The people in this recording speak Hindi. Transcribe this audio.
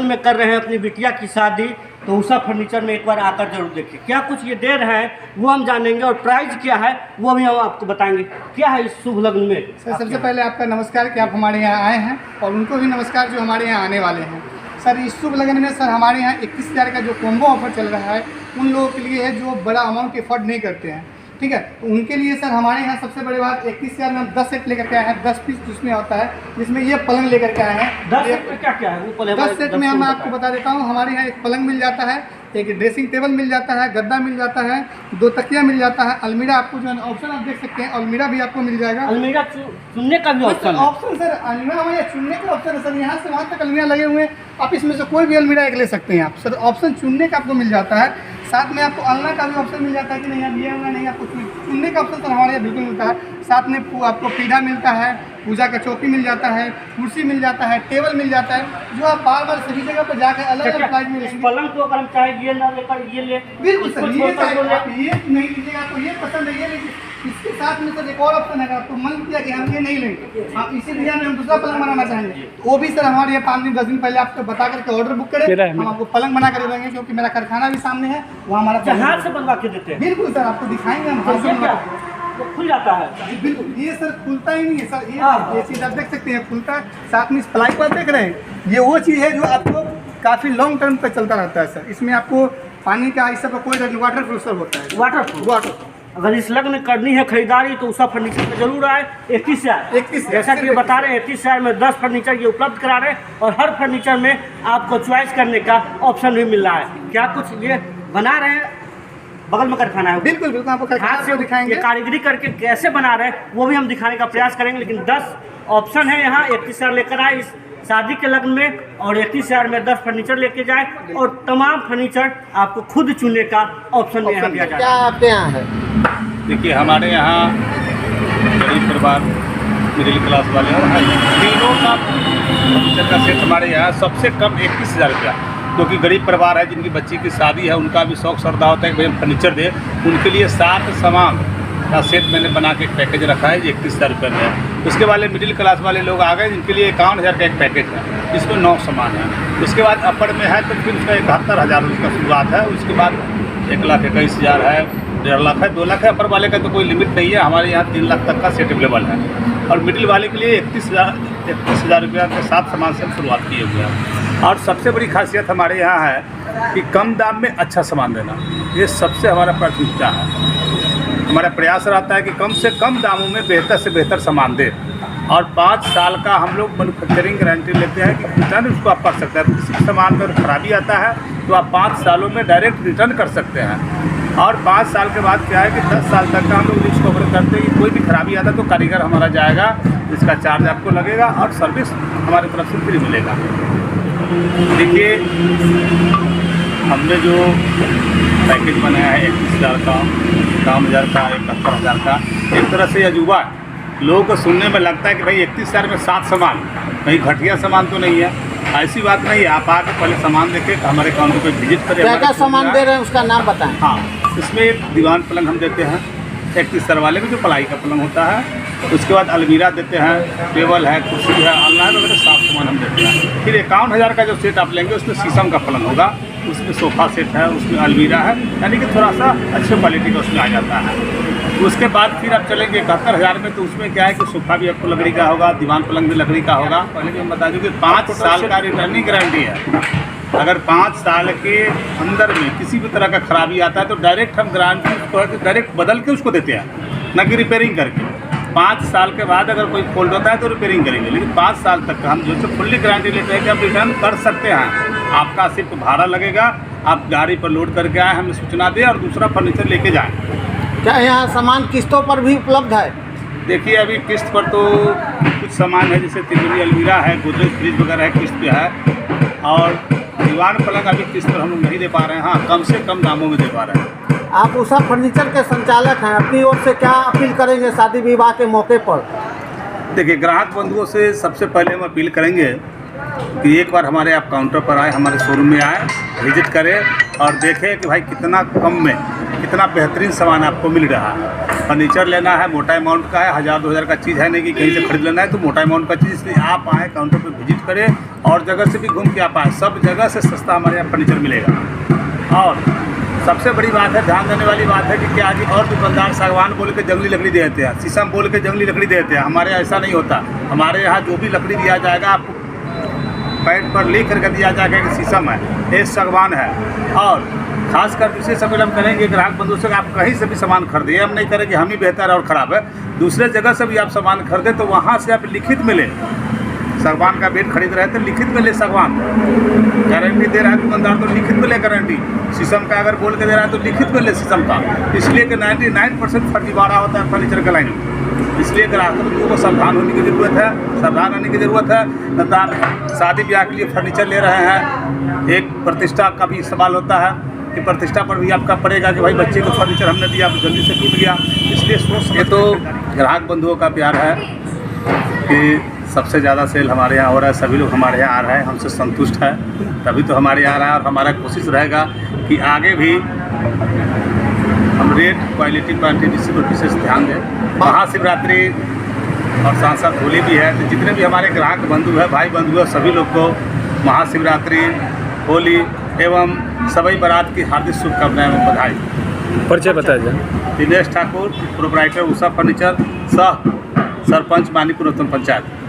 लगन में कर रहे हैं अपनी बिटिया की शादी, तो उषा फर्नीचर में एक बार आकर जरूर देखिए। क्या कुछ ये दे रहे हैं वो हम जानेंगे, और प्राइस क्या है वो भी हम आपको बताएंगे। क्या है इस शुभ लगन में? सर सबसे पहले आपका नमस्कार कि आप हमारे यहाँ आए हैं, और उनको भी नमस्कार जो हमारे यहाँ आने वाले हैं। सर इस शुभ लगन में सर हमारे यहाँ 21,000 का जो कॉम्बो ऑफर चल रहा है उन लोगों के लिए है जो बड़ा अमाउंट एफर्ट नहीं करते हैं, ठीक है। तो उनके लिए सर हमारे यहाँ सबसे बड़ी बात 21,000 में हम 10 सेट लेकर के आए हैं, 10 पीस जिसमें होता है, जिसमें ये पलंग लेकर के आए हैं। 10 सेट में क्या क्या है वो पहले 10 सेट में हम आपको बता देता हूँ। हमारे यहाँ एक पलंग मिल जाता है, एक ड्रेसिंग टेबल मिल जाता है, गद्दा मिल जाता है, 2 तकिया मिल जाता है, अलमीरा आपको जो है ऑप्शन आप देख सकते हैं, अलमीरा भी आपको मिल जाएगा। अलमीरा चुनने का भी ऑप्शन है? ऑप्शन सर अलमीरा हमारे चुनने का ऑप्शन है सर, यहाँ से वहाँ तक अलमीरा लगे हुए हैं, आप इसमें से कोई भी अलमीरा एक ले सकते हैं आप सर। ऑप्शन चुनने का आपको मिल जाता है, साथ में आपको अलना का भी ऑप्शन मिल जाता है कि नहीं आप ये होगा नहीं, आपको चुनने का ऑप्शन सर हमारे यहाँ बिल्कुल मिलता है। साथ में आपको पीढ़ा मिलता है, पूजा का चौकी मिल जाता है, कुर्सी मिल जाता है, टेबल मिल जाता है, जो आप बार बार सभी जगह पर जाकर अलग अलग प्राइस में लेंगे। पलंग को अगर हम चाहे ये ना लेकर ये ले, बिल्कुल सर, ये आप ये नहीं लीजिएगा, आपको ये पसंद है ये लीजिए। इसके साथ में सर एक और ऑप्शन है, अगर आपको मन किया कि हम ये नहीं लेंगे, आप इसी डिजाइन में हम दूसरा पलंग बनाना चाहेंगे, तो वो भी सर हमारे यहाँ 5 दिन 10 दिन पहले आपको बता करके ऑर्डर बुक करें, हम आपको पलंग बना कर देंगे, क्योंकि मेरा कारखाना भी सामने है, वो हमारा हाथ से बनवा के देते हैं। बिल्कुल सर, आपको दिखाएंगे हम हाथ से वो खुल जाता है। बिल्कुल, ये सर खुलता ही नहीं है सर, ये चीज़ आप देख सकते हैं खुलता है। साथ में इस प्लाई को आप देख रहे हैं, ये वो चीज़ है जो आपको काफ़ी लॉन्ग टर्म तक चलता रहता है सर। इसमें आपको पानी का इस सब कोई वाटर प्रूफ सर होता है, वाटर। अगर इस लगन में करनी है खरीदारी तो उषा फर्नीचर में जरूर आए। 21,000 जैसा कि ये बता रहे हैं, 21,000 में 10 फर्नीचर ये उपलब्ध करा रहे हैं, और हर फर्नीचर में आपको चॉइस करने का ऑप्शन भी मिल रहा है। क्या कुछ ये बना रहे हैं, बगल में कारखाना है? बिल्कुल बिल्कुल, आपको हाथ से दिखाएंगे, कारीगरी करके कैसे बना रहे हैं वो भी हम दिखाने का प्रयास करेंगे। लेकिन 10 ऑप्शन है यहाँ, 21,000 लेकर आए इस शादी के लगन में, और 21,000 में 10 फर्नीचर लेके जाए, और तमाम फर्नीचर आपको खुद चुनने का ऑप्शन यहाँ दिया जाए। क्या आपके यहाँ है? देखिए हमारे यहाँ गरीब परिवार, मिडिल क्लास वाले और तीनों का फर्नीचर का सेट हमारे यहाँ सबसे कम 21,000 रुपया। क्योंकि गरीब परिवार है, जिनकी बच्ची की शादी है, उनका भी शौक श्रद्धा होता है कि भाई हम फर्नीचर दे, उनके लिए 7 सामान का सेट मैंने बना के एक पैकेज रखा है, 31,000 रुपये में है। उसके बाद मिडिल क्लास वाले लोग आ गए, जिनके लिए 51,000 का एक पैकेज है, जिसमें 9 सामान है। उसके बाद अपर में है तो फिर उसका 71,000 उसका शुरुआत है। उसके बाद 1,21,000 है, 1.5 लाख है, 2 लाख है। अपर वाले का तो कोई लिमिट नहीं है, हमारे यहाँ 3 लाख तक का सेट अवेलेबल है। और मिडिल वाले के लिए 31,000 रुपया के 7 सामान से हम शुरुआत किए हुए हैं। और सबसे बड़ी खासियत हमारे यहाँ है कि कम दाम में अच्छा सामान देना, ये सबसे हमारा प्राथमिकता है। हमारा प्रयास रहता है कि कम से कम दामों में बेहतर से बेहतर सामान दें, और 5 साल का हम लोग मैन्युफैक्चरिंग गारंटी लेते हैं कि रिटर्न उसको आप कर सकते हैं। तो किसी सामान में खराबी आता है तो आप 5 सालों में डायरेक्ट रिटर्न कर सकते हैं। और 5 साल के बाद क्या है कि 10 साल तक का हम लोग रिस्क कवर करते हैं कि कोई भी खराबी आता है तो कारीगर हमारा जाएगा, जिसका चार्ज आपको लगेगा, और सर्विस हमारी तरफ से फ्री मिलेगा। देखिए हमने जो पैकेज बनाया है 21,000 का, 51,000 का, 71,000 का, एक तरह से अजूबा है। लोगों को सुनने में लगता है कि भाई 31,000 में 7 सामान, कहीं घटिया सामान तो नहीं है। ऐसी बात नहीं है, आप आके पहले सामान देखें, हमारे काउंटर पे विजिट करें। क्या क्या सामान दे रहे हैं उसका नाम बताएं। हाँ, इसमें एक दीवान पलंग हम देते हैं 31,000 वाले में, जो पलाई का पलंग होता है। उसके बाद अलमीरा देते हैं, टेबल है, कुर्सी है, ऑनलाइन वगैरह 7 सामान हम देते हैं। फिर 51,000 का जो सेट आप लेंगे उसमें शीशम का पलंग होगा, उसमें सोफ़ा सेट है, उसमें अलमीरा है, यानी कि थोड़ा सा अच्छे क्वालिटी का उसमें आ जाता है। उसके बाद फिर आप चलेंगे 71,000 में, तो उसमें क्या है कि सोफ़ा भी आपको लकड़ी का होगा, दीवान पलंग भी लकड़ी का होगा। पहले भी हम बता दूँ कि 5 साल का रिटर्निंग गारंटी है। अगर 5 साल के अंदर में किसी भी तरह का खराबी आता है तो डायरेक्ट हम गारंटी उसको है कि डायरेक्ट बदल के उसको देते हैं, न कि रिपेयरिंग करके। 5 साल के बाद अगर कोई फॉल्ट होता है तो रिपेयरिंग करेंगे, लेकिन 5 साल तक का हम जो है फुल्ली गारंटी लेते हैं कि आप रिटर्न कर सकते हैं। आपका सिर्फ भाड़ा लगेगा, आप गाड़ी पर लोड करके आए, हमें सूचना दें और दूसरा फर्नीचर लेके जाएँ। क्या यहाँ सामान किस्तों पर भी उपलब्ध है? देखिए अभी किस्त पर तो कुछ सामान है, जैसे तिजोरी, अलमीरा है, गोदरेज फ्रिज वगैरह है, किस्त पे है। और दीवान पलंग अभी किस्त पर हम लोग नहीं दे पा रहे हैं, हाँ कम से कम दामों में दे पा रहे हैं। आप उषा फर्नीचर के संचालक हैं, अपनी ओर से क्या अपील करेंगे शादी विवाह के मौके पर? देखिए ग्राहक बंधुओं से सबसे पहले हम अपील करेंगे कि एक बार हमारे आप काउंटर पर आए, हमारे शोरूम में आए, विजिट करें और देखें कि भाई कितना कम में कितना बेहतरीन सामान आपको मिल रहा है। फर्नीचर लेना है, मोटा अमाउंट का है, 1,000-2,000 का चीज़ है नहीं कि कहीं से खरीद लेना है, तो मोटा अमाउंट का चीज़, इसलिए आप आएँ, काउंटर पर विजिट करें, और जगह से भी घूम के आप आए, सब जगह से सस्ता हमारे यहाँ फर्नीचर मिलेगा। और सबसे बड़ी बात है, ध्यान देने वाली बात है कि क्या जी और दुकानदार सागवान बोल के जंगली लकड़ी दे देते हैं, शीशम बोल के जंगली लकड़ी दे देते हैं। हमारे यहाँ ऐसा नहीं होता। हमारे यहाँ जो भी लकड़ी दिया जाएगा आपको पैड पर लिख करके दिया जाएगा कि शीशम है, ये सागवान है। और खासकर दूसरे सब हम करेंगे ग्राहक बंधु से आप कहीं से भी सामान खरीदे, हम नहीं करेंगे हम ही बेहतर है और ख़राब है। दूसरे जगह से भी आप सामान खरीदे तो वहाँ से आप लिखित में लें। सागवान का बेड खरीद रहे हैं तो लिखित में ले सागवान, गारंटी दे रहा है दुकानदार तो लिखित में ले गारंटी। शीशम का अगर बोल के दे रहा है तो लिखित में ले शीशम का, इसलिए कि 99% फर्जीवाड़ा होता है फर्नीचर का लाइन में। इसलिए ग्राहकों को सावधान होने की ज़रूरत है, सावधान होने की ज़रूरत है। तथा शादी ब्याह के लिए फर्नीचर ले रहे हैं, एक प्रतिष्ठा का भी सवाल होता है कि प्रतिष्ठा पर भी आपका पड़ेगा कि भाई बच्चे को फर्नीचर हमने दिया तो जल्दी से टूट गया, इसलिए सोच। ये तो ग्राहक बंधुओं का प्यार है कि सबसे ज़्यादा सेल हमारे यहाँ हो रहा है, सभी लोग हमारे यहाँ आ रहे हैं, हमसे संतुष्ट है, तभी तो हमारे यहाँ आ रहा है। और हमारा कोशिश रहेगा कि आगे भी हम रेट क्वालिटी क्वांटिटी पर विशेष ध्यान दें। महाशिवरात्रि और साथ साथ होली भी है, तो जितने भी हमारे ग्राहक बंधु हैं, भाई बंधु हैं, सभी लोग को महाशिवरात्रि, होली एवं सभी बारात की हार्दिक शुभकामनाएं एवं बधाई। परिचय बताइए। दिनेश ठाकुर, प्रोपराइटर उषा फर्नीचर, सह सरपंच मानीपुर उत्तम पंचायत।